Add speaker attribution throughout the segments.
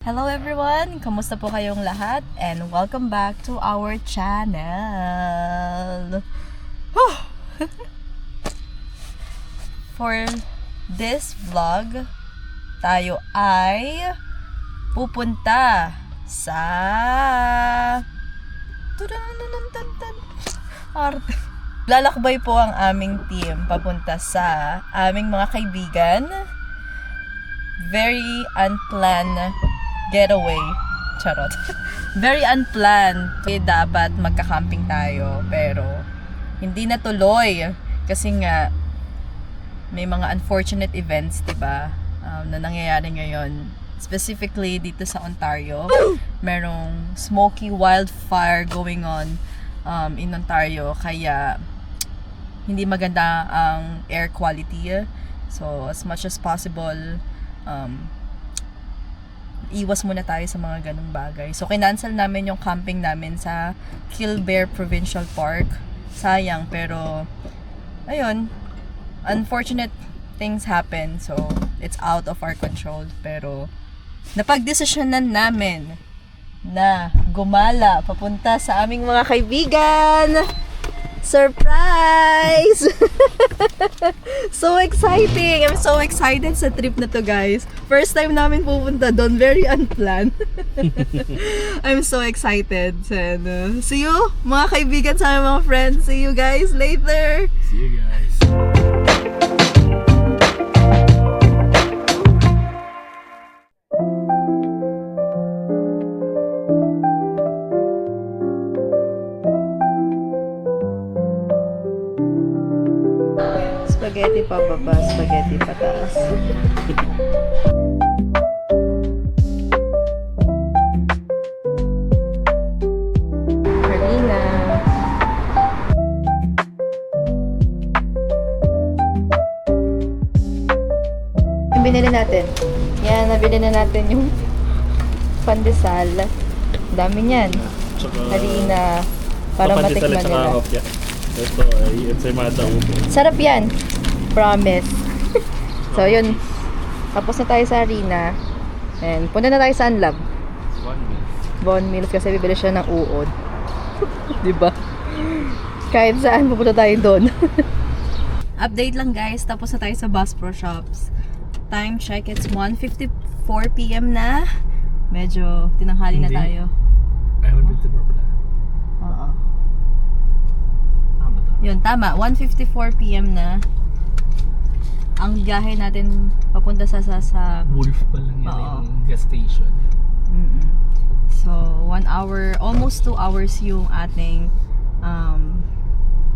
Speaker 1: Hello everyone! Kamusta po kayong lahat? And welcome back to our channel! For this vlog, tayo ay pupunta sa Arte. Lalakbay po ang aming team papunta sa aming mga kaibigan. Very unplanned getaway. Charot. Very unplanned. Dapat magka-camping tayo. Pero, hindi natuloy. Kasi nga, may mga unfortunate events, diba? Na nangyayari ngayon. Specifically, dito sa Ontario. Merong smoky wildfire going on in Ontario. Kaya, hindi maganda ang air quality. So, as much as possible, iwas muna tayo sa mga ganung bagay. So, kinancel namin yung camping namin sa Kilbear Provincial Park. Sayang, pero ayun, unfortunate things happen. So, it's out of our control. Pero, napagdesisyonan namin na gumala papunta sa aming mga kaibigan. Surprise! So exciting! I'm so excited sa trip na to, guys. First time namin pupunta doon. Very unplanned. I'm so excited. And, see you, mga kaibigan, sa aming mga friends. See you guys later!
Speaker 2: See you guys.
Speaker 1: Spaghetti pababa, spaghetti pataas. Karina. Yung binili natin. Yan, nabili na natin yung pandesal. Dami niyan. Harina. Para matikman nila.
Speaker 2: Ito ay ensaymada upo.
Speaker 1: Sarap yan. Promise. So, yun. Tapos na tayo sa harina. And punta na tayo sa Unlab. Bon Mills kasi bibili siya ng uod. Diba? Kahit saan pupunta tayo doon. Update lang, guys. Tapos na tayo sa Bass Pro Shops. Time check. It's 1:54 PM na. Medyo tinanghali na tayo.
Speaker 2: Ay, 1:54 pala.
Speaker 1: Oo.
Speaker 2: Tama ta.
Speaker 1: Yun, tama. 1:54 PM na. Ang biyahe natin papunta sa
Speaker 2: Wolf pa lang yan
Speaker 1: Oo.
Speaker 2: yung gas station.
Speaker 1: So, 1 hour, almost 2 hours yung ating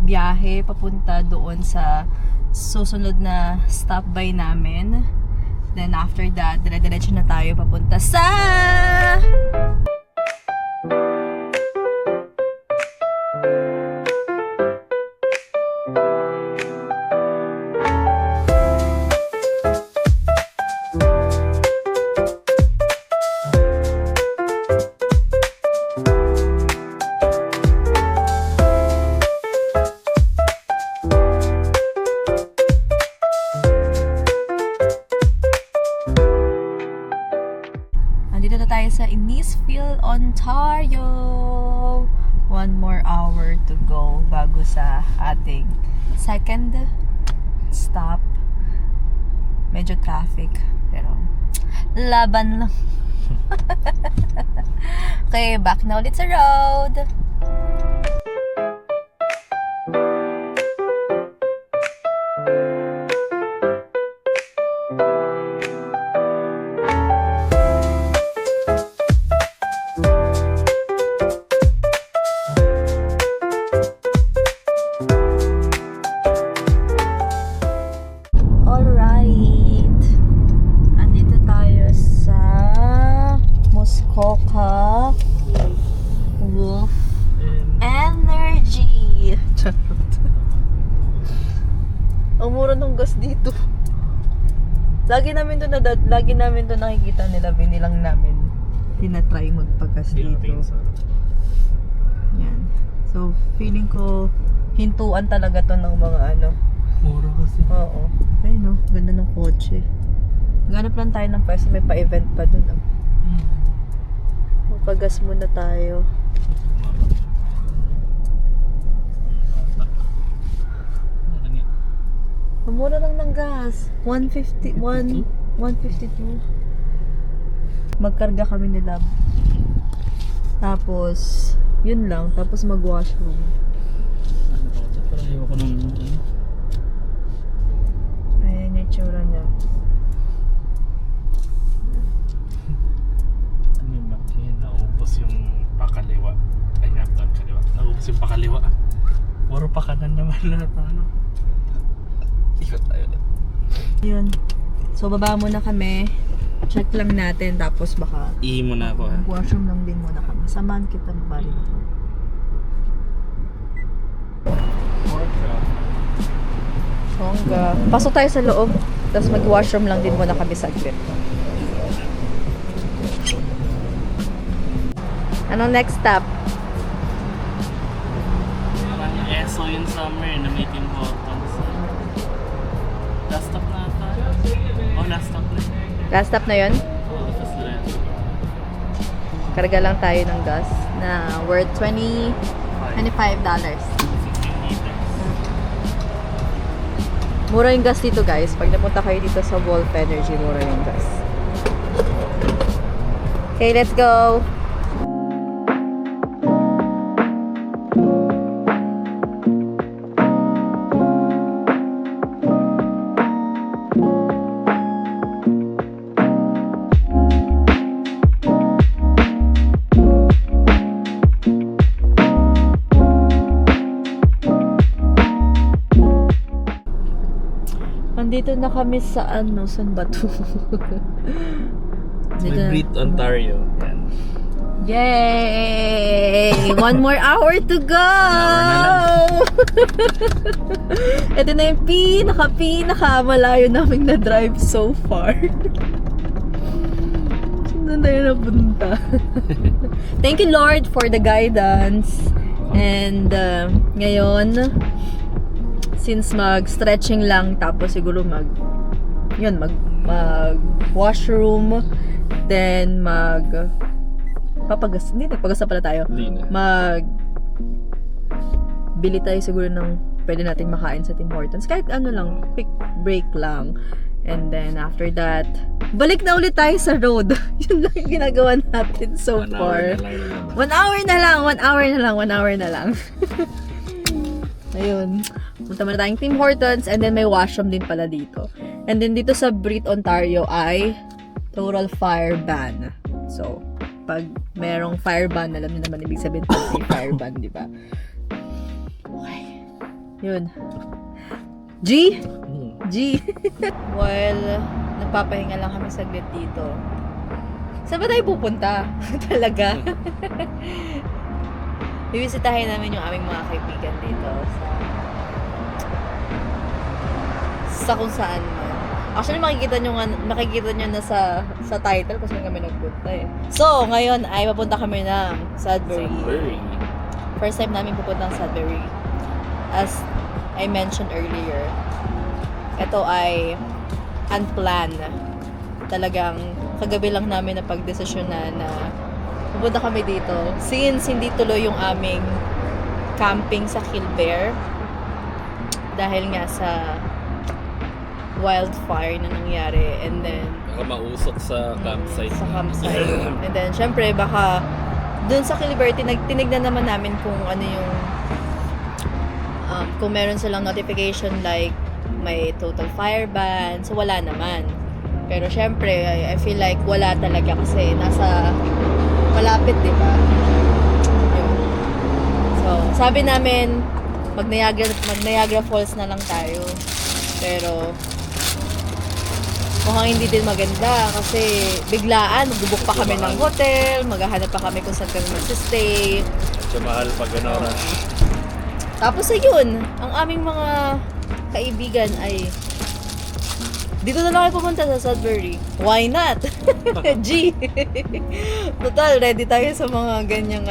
Speaker 1: biyahe papunta doon sa susunod na stop by namin. Then after that, dire-diretso na tayo papunta sa Andito na tayo sa Innisfil, Ontario. 1 more hour to go bago sa ating second stop. Medyo traffic, pero laban lang. Okay, back na ulit sa road. Alright. Andito tayo sa Muskoka Wolf Energy. Charot. Ang mura ng gas dito. Lagi namin to nakikita nila, binilang namin. Tinatry magpagas dito. Yan. So, feeling ko hintuan talaga to ng mga ano.
Speaker 2: Mura kasi.
Speaker 1: Oo. Ay no, ganda ng kotse. Ganap lang tayo ng pwesto, may pa-event pa dun. Oh. Mapagas muna tayo. Ang mura lang ng gas. 152. Magkarga kami ni Lab. Tapos, yun lang. Tapos mag-washroom.
Speaker 2: Ano ba ito? Parang ayaw ko ng ano.
Speaker 1: Ayan yung itsura niya.
Speaker 2: Ano yung map niya? Naubos yung pakaliwa. Ay, naptan kaliwa. Naubos yung pakaliwa. Puro pakanan naman lahat na ano. Ikot tayo ulit.
Speaker 1: Yun. So, baba muna kami. Check lang natin. Tapos baka
Speaker 2: Ihi mo na ako ha.
Speaker 1: washroom lang din muna kami. Samahan kita bali na ako. Hongga. Pasok tayo sa loob. Tapos mag-washroom lang din muna kami saglit. Anong next stop?
Speaker 2: Parang ESO yung summer na may Tim Hortons. Last stop na ata. Oh, last stop na.
Speaker 1: Last stop na yun?
Speaker 2: Oh, tapos na rin.
Speaker 1: Karga lang tayo ng gas na worth $25.
Speaker 2: 16 liters.
Speaker 1: Mura yung gas dito guys. Pag napunta kayo dito sa Wolf Energy, mura yung gas. Okay, let's go! Nandito na kami sa ano, saan ba to?
Speaker 2: May Brit, Ontario. Yan.
Speaker 1: Yay! 1 more hour to go! Ito na yung pinaka-malayo naming na-drive so far. Saan tayo napunta? Thank you Lord for the guidance. And ngayon, since mag-stretching lang, tapos siguro mag washroom, then papagas, hindi, nagpagas na pala tayo.
Speaker 2: Hindi na.
Speaker 1: Bili tayo siguro ng pwede nating makain sa Tim Hortons. Kahit ano lang, quick break lang. And then after that, balik na ulit tayo sa road. Yun lang yung ginagawa natin so
Speaker 2: 1
Speaker 1: far.
Speaker 2: hour na lang.
Speaker 1: 1 hour na lang. Ayun. Punta muna tayong Tim Hortons and then may washroom din pala dito. And then dito sa Brit, Ontario ay total fire ban. So, pag merong fire ban, alam niyo naman ibig sabihin ng fire ban, di ba? Okay. Yun. G? G. While nagpapahinga lang kami saglit dito. Saan ba tayo pupunta? Talaga? Bibisitahin namin yung aming mga kaibigan dito sa kung saan man. Actually, makikita nyo na sa title kasi kami nagpunta eh. So, ngayon ay papunta kami ng Sudbury. First time namin pupunta ng Sudbury. As I mentioned earlier, ito ay unplanned. Talagang kagabi lang namin na pagdesisyonan na pupunta kami dito. Since hindi tuloy yung aming camping sa Kilbear dahil nga sa wildfire na nangyari, and then
Speaker 2: Baka mausok sa campsite.
Speaker 1: sa campsite. And then syempre baka dun sa Kilbear tinignan naman namin kung ano yung kung meron silang notification like may total fire ban. So wala naman. Pero syempre I feel like wala talaga kasi nasa malapit, di ba? Yun. So, sabi namin, mag Niagara Falls na lang tayo. Pero, mukhang hindi din maganda kasi biglaan, magbubuk pa kami ng hotel, maghahanap pa kami kung saan kami magsistay.
Speaker 2: Medyo mahal pag gano'n.
Speaker 1: Tapos ayun, ang aming mga kaibigan ay dito na lang kayo pumunta sa Sudbury. Why not? G! Total, ready tayo sa mga ganyang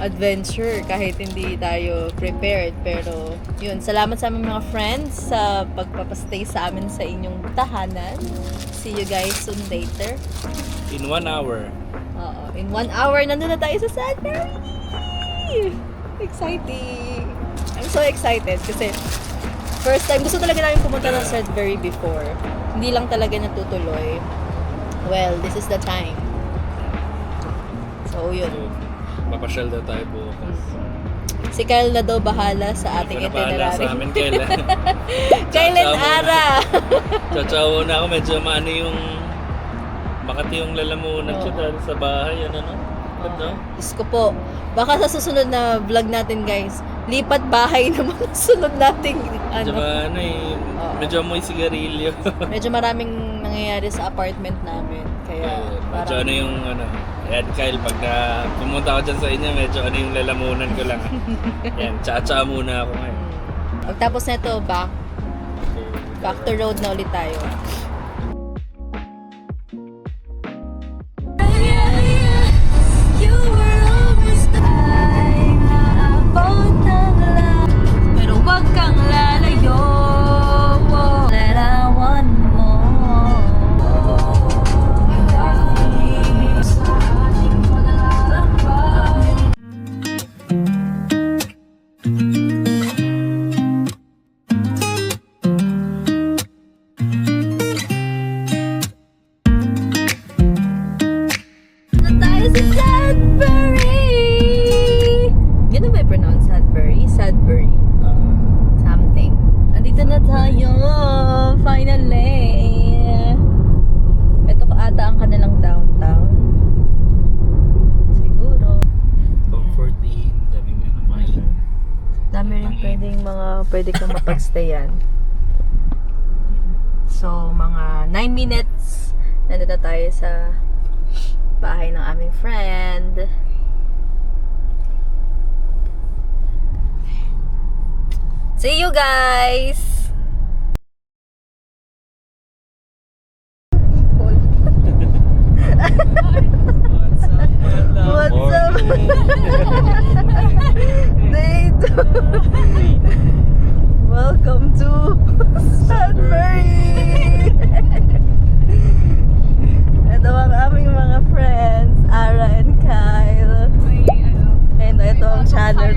Speaker 1: adventure kahit hindi tayo prepared. Pero, yun, salamat sa aming mga friends sa pagpapastay sa amin sa inyong tahanan. See you guys soon later.
Speaker 2: In 1 hour.
Speaker 1: Oo. In 1 hour, nandun na tayo sa Sudbury! Exciting! I'm so excited kasi first time, gusto talaga namin pumunta ng Sudbury before. Hindi lang talaga natutuloy. Well, this is the time. So, yun.
Speaker 2: Papasyal daw tayo bukas.
Speaker 1: Si Kyle na daw bahala sa ating
Speaker 2: Ito na bahala
Speaker 1: itinerary.
Speaker 2: sa amin, Kailan.
Speaker 1: Kailan Ara?
Speaker 2: Tsatsawa na ako, medyo maano yung makati yung lalamunan siya dahil sa bahay, ano no? Ganda.
Speaker 1: Diyos ko po. Baka sa susunod na vlog natin, guys, lipat bahay naman ang sunod nating
Speaker 2: Medyo
Speaker 1: ano.
Speaker 2: medyo amoy sigarilyo.
Speaker 1: Medyo maraming nangyayari sa apartment namin. Kaya
Speaker 2: Medyo ano yung ano. Ayan, Kyle, pagka pumunta ako dyan sa inyo, medyo ano yung lalamunan ko lang. Ayan, tsa-tsa muna ako ngayon.
Speaker 1: Pagtapos na ito, back to road na ulit tayo. Pero wag kang lalayo. That I want more. Na tayo sa Sudbury! Ganun ba i-pronounce Sudbury? Sudbury. Something. Andito na tayo! Finally! Ito ka ata ang kanilang downtown. Siguro.
Speaker 2: Comfort Inn, daming ano, main.
Speaker 1: Dami rin pwede kang mapagstayan. So, mga 9 minutes nandito na tayo sa bahay ng aming friend. See you guys! What's up? Date! Welcome to Sudbury! Ito ang aming mga friends, Ara and Kyle. And ito ang channel.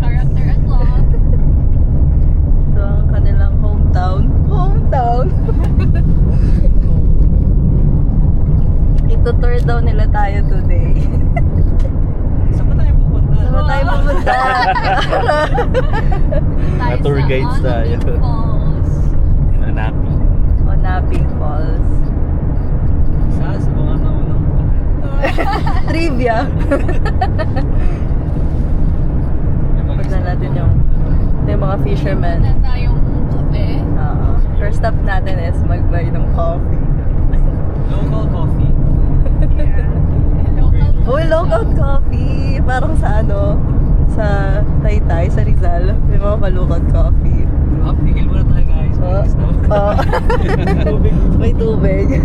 Speaker 3: Character unlock.
Speaker 1: Ito ang kanilang hometown. Ito-tour daw nila tayo today.
Speaker 2: Saan ba tayo pupunta?
Speaker 1: Saan ba tayo pupunta?
Speaker 2: Na tour guides tayo.
Speaker 3: Falls.
Speaker 2: Hanapi.
Speaker 1: Onaping Falls.
Speaker 2: Sa mga naunang
Speaker 1: Trivia. Tignan natin yung mga fishermen.
Speaker 3: Na tayong kape.
Speaker 1: Oo. First stop natin is mag-buy ng coffee.
Speaker 2: Local coffee.
Speaker 3: Local.
Speaker 1: Uy, local coffee! Parang sa sa Taytay, sa Rizal. May mga palukad coffee.
Speaker 2: Tigil muna tayo guys.
Speaker 1: Oo. May tubig.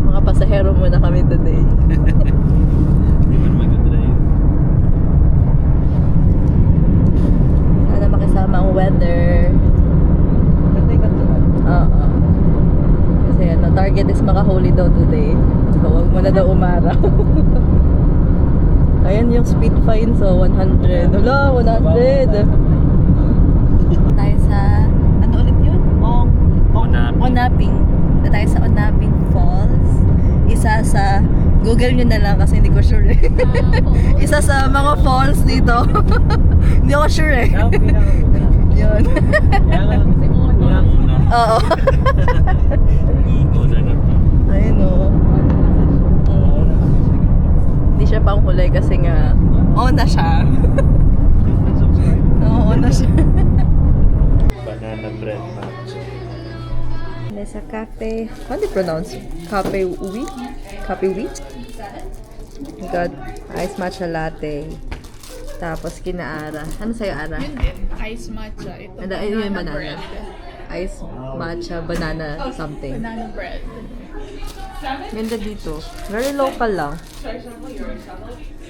Speaker 1: Mga pasahero muna kami today.
Speaker 2: Hindi man mag-drive.
Speaker 1: Sana makisama ang weather. Oo. Kasi target is makahuli daw today. So, wag mo na daw umaraw. Ayan yung speed fine, so 100. Wala, 100. Tayo sa, ano ulit yun? Onaping. Tayo sa Onaping Falls. Isa sa, Google nyo na lang kasi hindi ko sure eh. Isa sa mga falls dito. Hindi ako sure eh. Yun. Oo. Ayun o. Hindi siya pang huli kasi nga on na siya. Oo, on na siya.
Speaker 2: Banana bread matcha.
Speaker 1: Nasa cafe. How do you pronounce? Cafe wheat? Cafe wheat? We got ice matcha latte. Tapos kinaara. Ano sa'yo, Ara?
Speaker 3: Yun din. Ice matcha. Ito
Speaker 1: Ano, yun yung banana.
Speaker 3: bread.
Speaker 1: Ice matcha banana something.
Speaker 3: Banana bread.
Speaker 1: Ganda dito. Very local lang.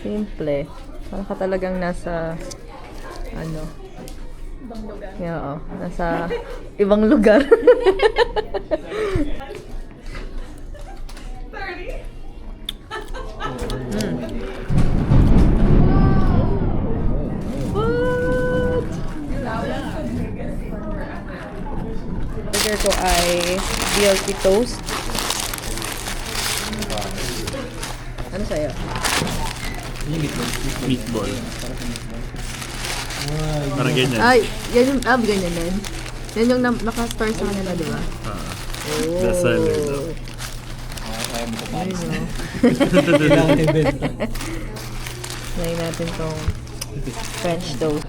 Speaker 1: Simple. Parang ka talagang nasa ano.
Speaker 3: Ibang lugar.
Speaker 1: Yeah, nasa ibang lugar. Milky toast. Ano sa'yo?
Speaker 2: Meatball. Parang ganyan.
Speaker 1: Ay, yan yung, ganyan din. Yan yung naka-store sa kanila, di ba? Oh.
Speaker 2: Best seller daw.
Speaker 1: Ngayon natin tong French toast.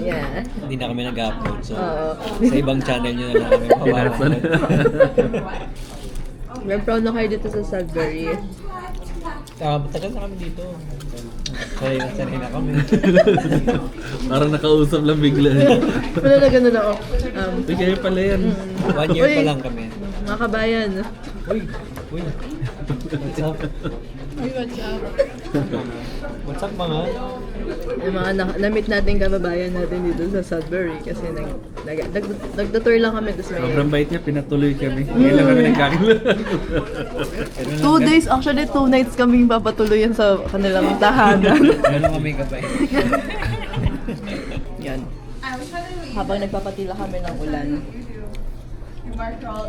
Speaker 1: Yeah.
Speaker 4: Hindi na kami nag-upload. So,
Speaker 1: Oo.
Speaker 4: sa ibang channel nyo na lang kami pabawalan.
Speaker 1: We're proud na kayo dito sa Sudbury.
Speaker 4: Matagal na kami dito. Sanay na kami.
Speaker 2: Parang nakausap lang bigla.
Speaker 1: Wala na ganun ako.
Speaker 2: Uy, kayo pala yan.
Speaker 4: 1 year pa lang kami.
Speaker 1: Mga kabayan.
Speaker 4: Uy! What's up? What's up mga?
Speaker 1: Yung mga na-meet natin kababayan natin dito sa Sudbury kasi nagtutour lang kami tapos may
Speaker 2: Sobrang bait niya, pinatuloy kami. Ngayon lang kami nagkakilala.
Speaker 1: 2 days, actually 2 nights kaming papatuloyan sa kanilang tahanan.
Speaker 4: Ganun kami gabay.
Speaker 1: Yan. Habang nagpapatila kami ng ulan,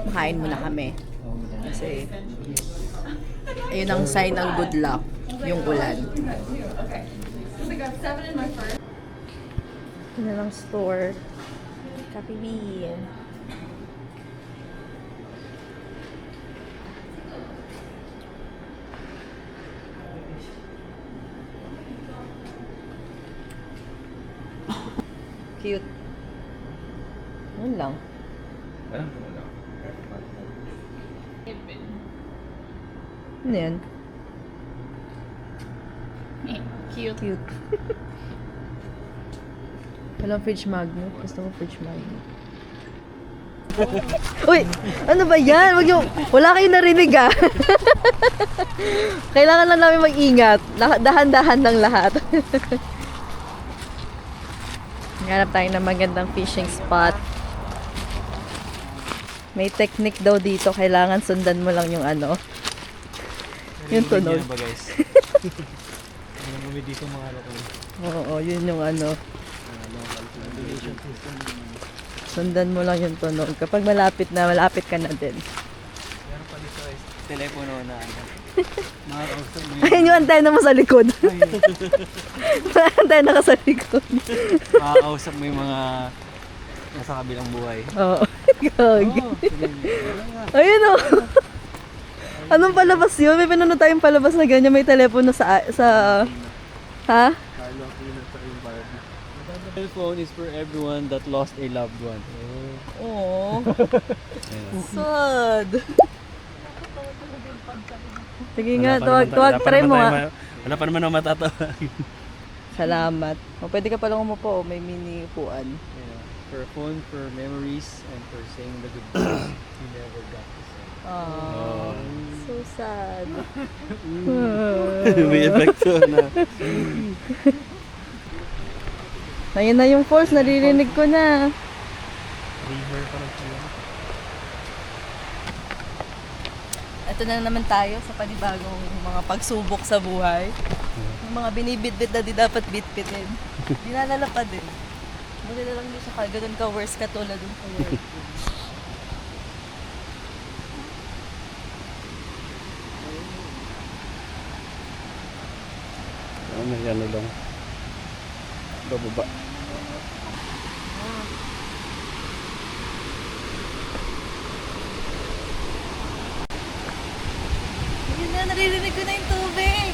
Speaker 1: makain muna kami. Kasi, ayun ang sign ng good luck, yung ulan. Ito na lang store. Coffee Bean. Cute. Yun lang. Ano yan?
Speaker 3: Cute.
Speaker 1: Cute. Walang fridge magnet. Gusto ko fridge magnet. Uy! Ano ba yan? Wala kayong narinig ah. Kailangan lang namin mag-ingat. Dahan-dahan lang lahat. Hanap tayo ng magandang fishing spot. May technique daw dito. Kailangan sundan mo lang yung ano. Yung tunog.
Speaker 4: Ba guys? Ano kami dito mga lokal?
Speaker 1: Oo, yun yung ano. Sundan mo lang yung tunog. Kapag malapit ka na din.
Speaker 4: Meron pa dito guys. Telepono na ano. Makakausap mo
Speaker 1: Ayun yung antena mo sa likod. Antena ka sa likod.
Speaker 4: Makakausap mo yung mga nasa kabilang buhay.
Speaker 1: Oo. Gagi. Ayun o. Anong palabas yun? May pinanood tayong palabas na ganyan. May telepono sa... Ha?
Speaker 4: Mobile phone is for everyone that lost a loved one.
Speaker 1: Oo. Sad. Sige nga, try mo nga.
Speaker 2: Wala pa naman ako matatawa.
Speaker 1: Salamat. O, pwede ka palang umupo. May mini upuan.
Speaker 4: Yeah. For a phone, for memories, and for saying the good things you never got to say.
Speaker 1: Oh, so sad.
Speaker 2: May epekto na.
Speaker 1: Ayun na yung falls, naririnig ko na.
Speaker 2: River parang siya.
Speaker 1: Ito na naman tayo sa panibagong mga pagsubok sa buhay. Yung mga binibitbit na di dapat bitbitin. Dinalala pa din. Buti na lang hindi siya ganun ka-worse katulad dun sa world.
Speaker 2: May ano lang. Bababa.
Speaker 1: Yun na, naririnig ko na yung tubig.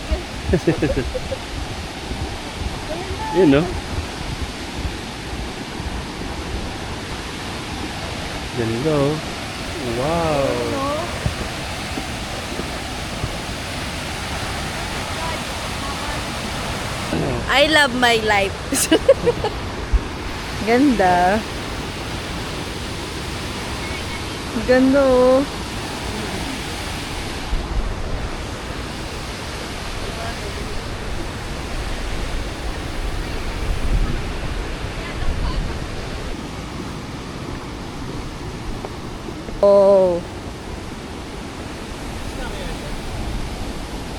Speaker 2: Yun no? Ganda oh. Wow.
Speaker 1: I love my life. Ganda. Ganda oh. Oh.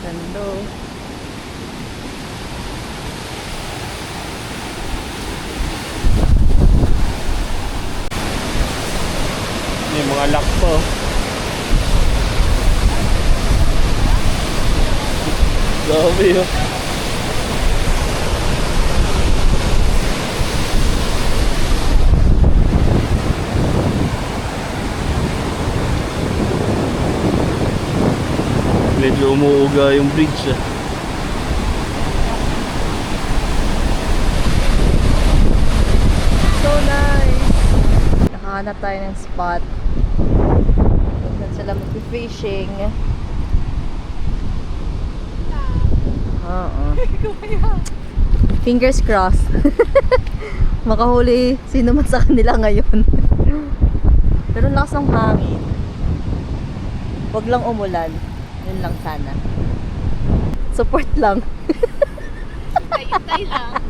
Speaker 1: Ganda oh.
Speaker 2: May mga lock po. Grabe yun. Medyo umuuga yung bridge ah.
Speaker 1: So nice! Nakahanap tayo ng spot. Doon sila mag-fishing. Oo. Fingers crossed. Makahuli sino man sa kanila ngayon. Pero ang lakas ng hangin. Huwag lang umulan. Yun lang sana. Support lang.
Speaker 3: Hintay lang.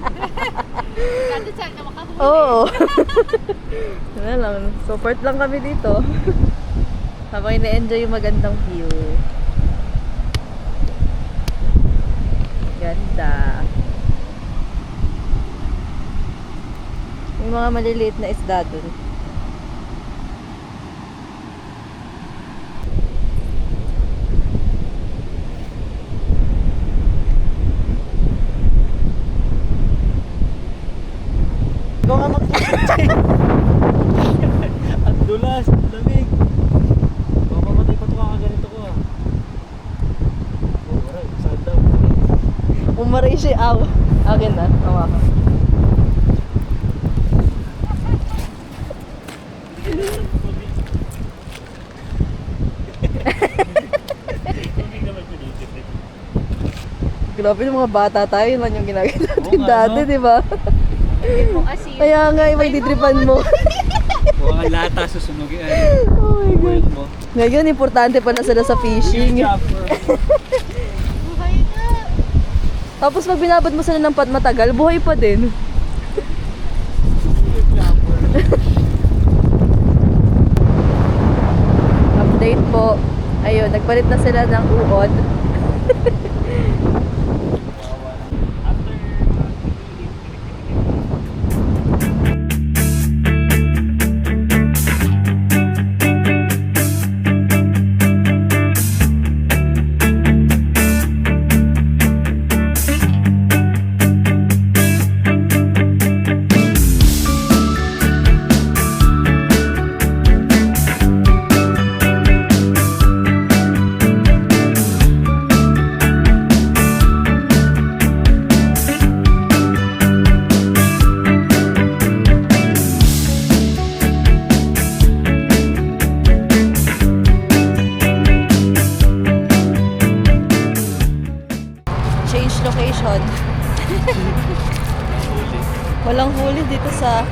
Speaker 3: Kada sana makahuli.
Speaker 1: Oo. Wala lang. Support lang kami dito. Habang ina-enjoy yung magandang view. Ganda. May mga maliliit na isda dun. Ikaw nga mag-fishing.
Speaker 4: Ang dulas, ang lamig. Mamamatay pa ito kakaganito ko ah. Oh, alright, saan daw?
Speaker 1: Umaray siya. Akin na. Tawa ka. Grabe yung mga bata tayo. Yun lang yung ginagawa natin
Speaker 4: Oo nga,
Speaker 1: dati,
Speaker 4: no?
Speaker 1: di ba?
Speaker 3: Kung asin.
Speaker 1: Kaya nga, may ditripan mo.
Speaker 4: Huwag ang lata susunugin.
Speaker 1: Oh my God.
Speaker 4: Buhay mo.
Speaker 1: Ngayon, importante pa na sila sa fishing.
Speaker 3: Buhay na.
Speaker 1: Tapos pag binabad mo sila ng matagal, buhay pa din. Update po. Ayun, nagpalit na sila ng uod. Change location. Walang huli dito sa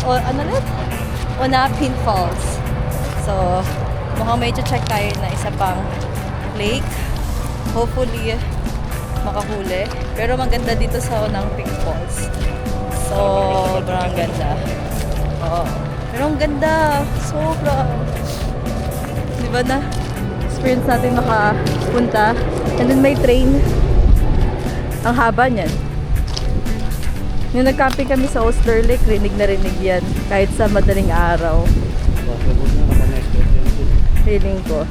Speaker 1: ano ulit? Onapin Falls. So, mukhang may check tayo na isa pang lake. Hopefully, makahuli. Pero maganda dito sa Onapin Falls. Sobrang ganda. Oo. Pero ang ganda. Sobra. Di ba na? Experience natin makapunta. And then may train. Ang haba niyan. Yung nag-camping kami sa Osler Lake, rinig na rinig yan. Kahit sa madaling araw. Feeling ko.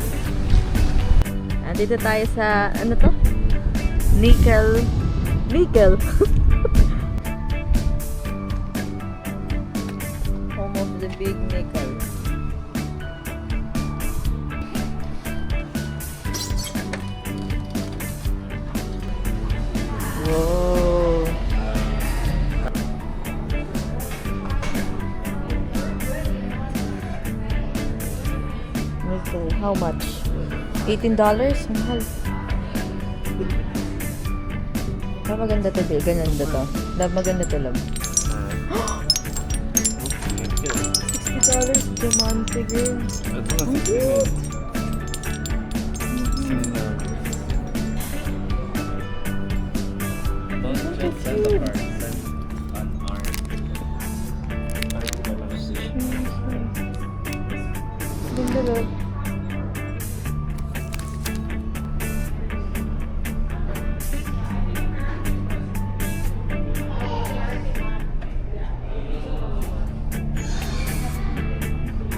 Speaker 1: Dito tayo sa, ano to? Nickel. Home of the big nickel. Whoa. Okay, how much? $18? Mahal. Maganda to, di. Ganda to. Maganda to, love. $60 diamante girl. Ang cute.
Speaker 2: Don't just send the card, send unarmed.
Speaker 1: Ganda, love.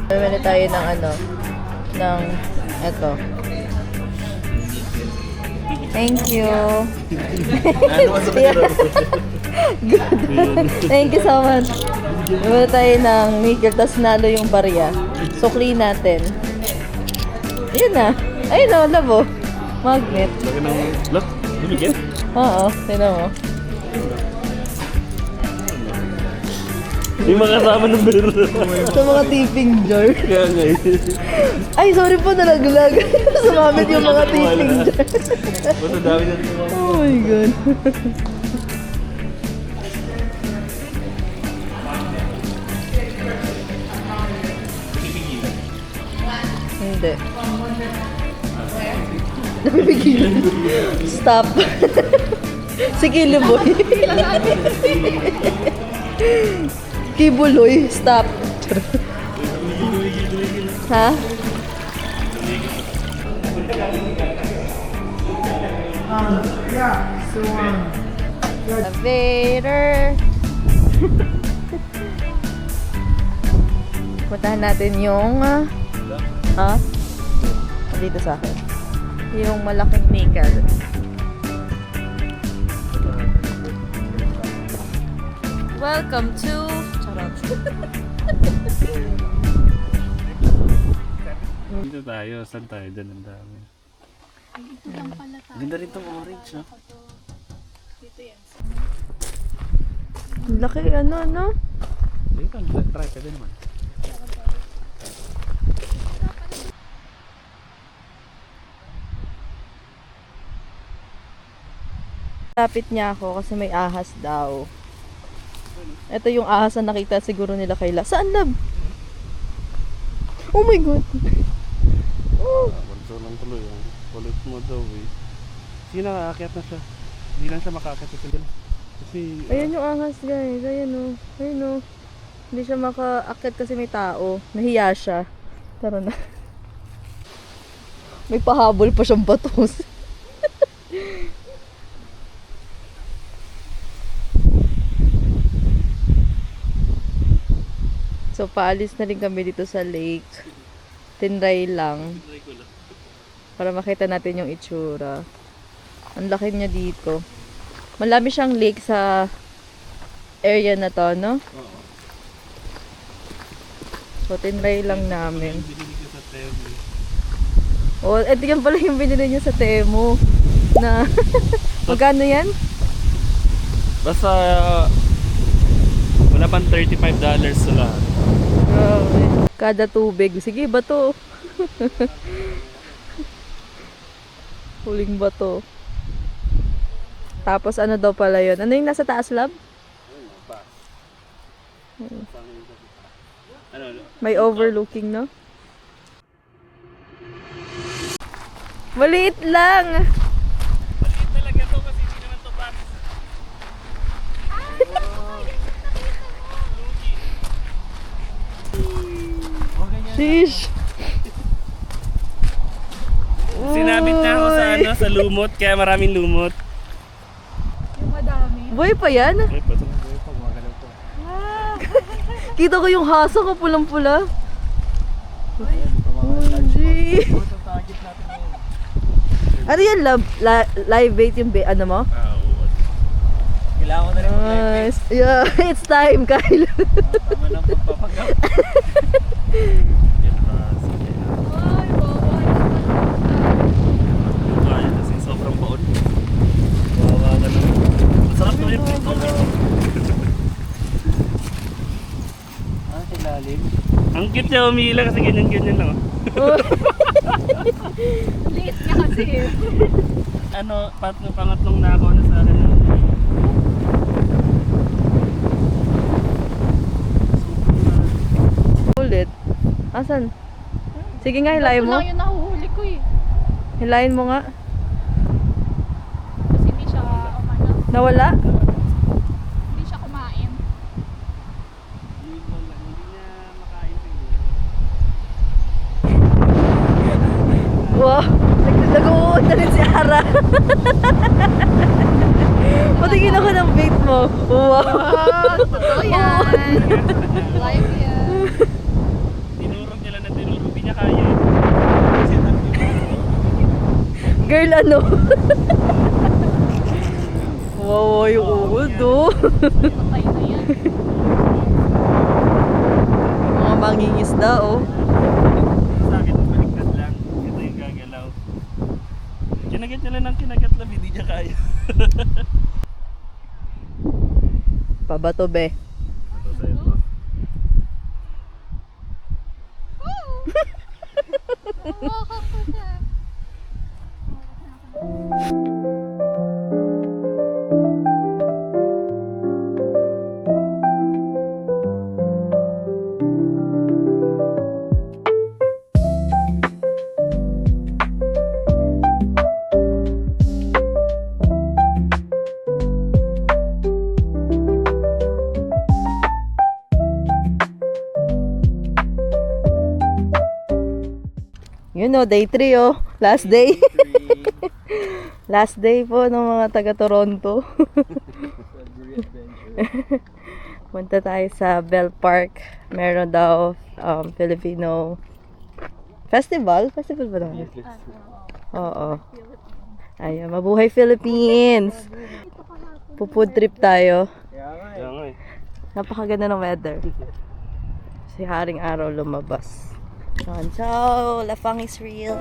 Speaker 1: Bumili tayo ng ano, ng eto. Thank you. Thank you so much. Wala tayo ng nickel, tapos nalo yung barya. Sukli natin. Ayun na. Ayun na, labo. Magnet.
Speaker 2: Lagi ng... Look, lumigit.
Speaker 1: Oo, tinan mo.
Speaker 2: Yung mga kasama ng beer.
Speaker 1: Sa mga tipping jar.
Speaker 2: Kaya nga eh.
Speaker 1: Ay, sorry po, nalaglag. Sumamit yung mga tipping jar.
Speaker 2: Basta dami na ito.
Speaker 1: Oh my God. Hindi. Napipigilan. Stop. Sige, Luboy. Kibuloy, stop. Ha? Elevator. Puntahan natin yung dito sa akin. Yung malaking nickel. Welcome to Charot.
Speaker 2: Dito tayo. Saan tayo? Doon ang dami.
Speaker 3: Ito lang pala tayo.
Speaker 2: Ganda rin itong orange, no?
Speaker 3: Dito yan.
Speaker 1: Ang laki ano?
Speaker 2: Dito, try ka din naman.
Speaker 1: Lapit niya ako kasi may ahas daw. Ito yung ahas na nakita siguro nila kay La. Saan, lab? Oh my God. Oh.
Speaker 2: Banso lang tuloy. Kulit mo daw eh. Sige na, aakyat na siya. Hindi lang siya makaakyat sa sila. Kasi...
Speaker 1: Ayan yung ahas, guys. Ayan o. Ayan o. Hindi siya makaakyat kasi may tao. Nahiya siya. Tara na. May pahabol pa siyang batos. So, paalis na rin kami dito sa lake. Tinray lang. Para makita natin yung itsura. Ang laki niya dito. Malami siyang lake sa area na to, no?
Speaker 2: Oo.
Speaker 1: So, tinry lang namin.
Speaker 2: Binili ko sa Temu.
Speaker 1: Oh, eto yan pala yung binili niya sa Temu. Na, magkano yan?
Speaker 2: Basta... wala pang $35 sa lahat.
Speaker 1: Grabe. Kada tubig. Sige, bato. Huling bato. Tapos ano daw pala yun? Ano yung nasa taas, lab? May overlooking, no? Maliit lang!
Speaker 2: Maliit talaga to kasi hindi naman to box.
Speaker 1: Sheesh!
Speaker 2: Sinabit na ako sa ano, sa lumot, kaya maraming lumot.
Speaker 3: Yung madami.
Speaker 1: Buhay pa yan?
Speaker 2: Eh, patong buhay pa, gumagalaw to.
Speaker 1: Kita ko yung hasa ko pulang-pula. OMG! Ano yan, live bait yung ano mo?
Speaker 4: Kailangan ko na rin mag-live.
Speaker 1: Nice. Yeah, it's time, Kyle.
Speaker 4: Tama ng pagpapagap.
Speaker 2: Yan pa, sige.
Speaker 3: Ay, bawal.
Speaker 2: Kaya kasi sobrang baon. Bawa ka naman. Masarap to yung prito.
Speaker 4: Ilalim.
Speaker 2: Ang cute niya umila kasi ganyan-ganyan lang.
Speaker 3: Liit niya kasi.
Speaker 2: Ano, pangatlong na ako na sa akin.
Speaker 1: Ulit. Asan? Sige nga, hilahin
Speaker 3: Ito
Speaker 1: mo.
Speaker 3: lang yung nahuhuli ko eh.
Speaker 1: Hilahin mo nga.
Speaker 3: Kasi hindi siya,
Speaker 1: Nawala?
Speaker 3: hindi siya kumain.
Speaker 2: Hindi niya makain siguro.
Speaker 1: Wow! Nag-uod na rin si Ara. Patingin ako ng bait mo. Wow!
Speaker 3: Totoo yan. Live yan.
Speaker 2: Tinurog niya lang na tinurog. Hindi niya kaya eh.
Speaker 1: Girl, ano? Kawawa yung uod, oh.
Speaker 3: Patay na yan.
Speaker 1: Mga mangingisda, oh.
Speaker 2: Sa akin, baliktad lang. Ito yung gagalaw. Kinagat niya lang ng kinagat lang, hindi niya kaya.
Speaker 1: Pabato, be.
Speaker 2: Ito sa'yo po.
Speaker 3: Hawakan ko siya.
Speaker 1: You know, day 3, oh. Last day. Last day po ng mga taga-Toronto.
Speaker 4: Sudbury Adventure.
Speaker 1: Punta tayo sa Bell Park. Meron daw Filipino festival. Festival ba naman? Oo. Ayun, mabuhay Philippines. Pupood trip tayo.
Speaker 4: Kaya nga
Speaker 2: Kaya nga eh.
Speaker 1: Napakaganda ng weather. Si Haring Araw lumabas. So, Lafang is real.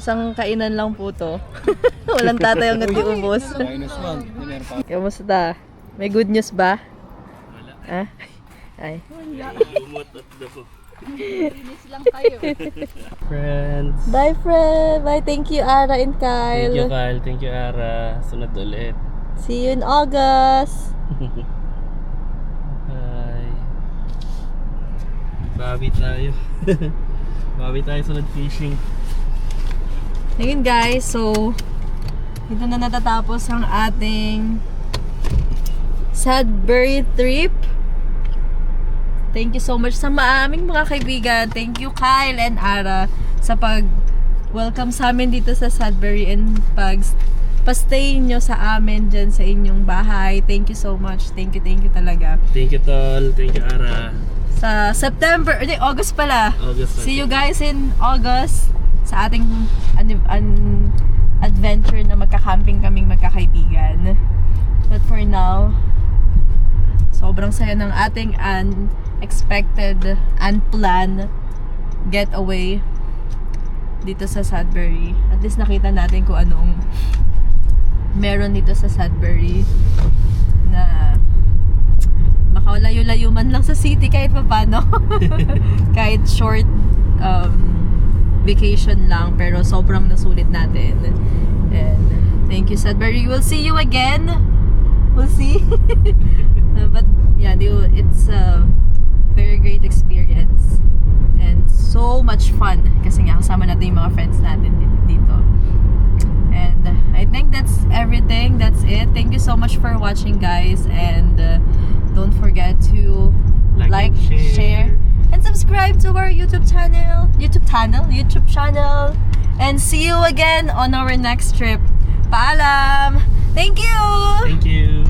Speaker 1: Isang kainan lang po to. Walang tatay hanggang di ubos.
Speaker 4: minus 1. Meron pa.
Speaker 1: Kamusta? May good news ba?
Speaker 2: Wala.
Speaker 1: Ah? Ay.
Speaker 2: Lumot at dako.
Speaker 3: Linis lang kayo.
Speaker 2: Friends.
Speaker 1: Bye, friend! Bye, thank you, Ara and
Speaker 2: Thank you,
Speaker 1: Kyle.
Speaker 2: Kyle. Thank you, Ara. Sunod ulit.
Speaker 1: See you in August.
Speaker 2: Bye. Bawi tayo. Bawi tayo sunod fishing.
Speaker 1: Ayun guys, so dito na natatapos ang ating Sudbury trip. Thank you so much sa maaming mga kaibigan. Thank you Kyle and Ara sa pag-welcome sa amin dito sa Sudbury and pa-stay nyo sa amin dyan sa inyong bahay. Thank you so much. Thank you talaga.
Speaker 2: Thank you, Tol. Thank you, Ara.
Speaker 1: Sa September, August pala.
Speaker 2: August.
Speaker 1: See you guys in August sa ating adventure na magka-camping kaming magkakaibigan. But for now, sobrang saya ng ating unexpected, unplanned getaway dito sa Sudbury. At least nakita natin kung anong meron dito sa Sudbury na makalayo-layo man lang sa city kahit papano. Kahit short vacation lang, pero sobrang nasulit natin. And thank you Sudbury. We'll see you again. We'll see. But yeah, it's a very great experience and so much fun kasi nga kasama natin yung mga friends natin dito. And I think that's everything. That's it. Thank you so much for watching, guys, and don't forget to like, share, and subscribe to our YouTube channel, and see you again on our next trip. Paalam! Thank you!
Speaker 2: Thank you.